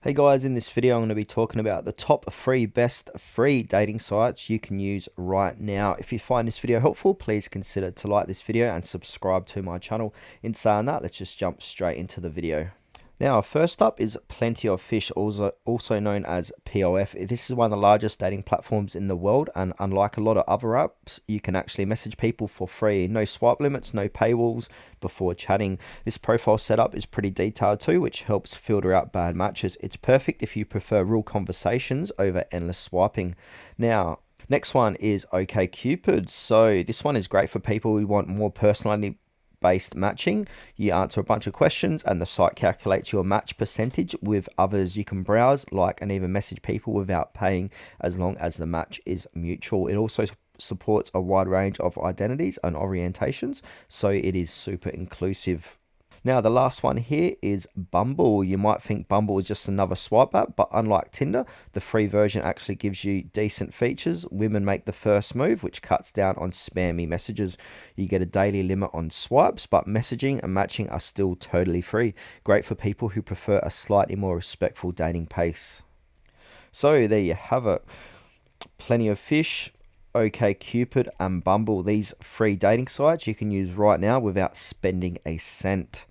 Hey guys, in this video I'm going to be talking about the top 3 best free dating sites you can use right now. If you find this video helpful, please consider to like this video and subscribe to my channel. In saying that, let's just jump straight into the video. Now, first up is Plenty of Fish, also known as POF. This is one of the largest dating platforms in the world, and unlike a lot of other apps, you can actually message people for free. No swipe limits, no paywalls before chatting. This profile setup is pretty detailed too, which helps filter out bad matches. It's perfect if you prefer real conversations over endless swiping. Now, next one is OkCupid. So this one is great for people who want more personality based matching. You answer a bunch of questions and the site calculates your match percentage with others you can browse, like, and even message people without paying as long as the match is mutual. It also supports a wide range of identities and orientations, so it is super inclusive. Now, the last one here is Bumble. You might think Bumble is just another swipe app, but unlike Tinder, the free version actually gives you decent features. Women make the first move, which cuts down on spammy messages. You get a daily limit on swipes, but messaging and matching are still totally free. Great for people who prefer a slightly more respectful dating pace. So there you have it. Plenty of Fish, OkCupid, and Bumble. These free dating sites you can use right now without spending a cent.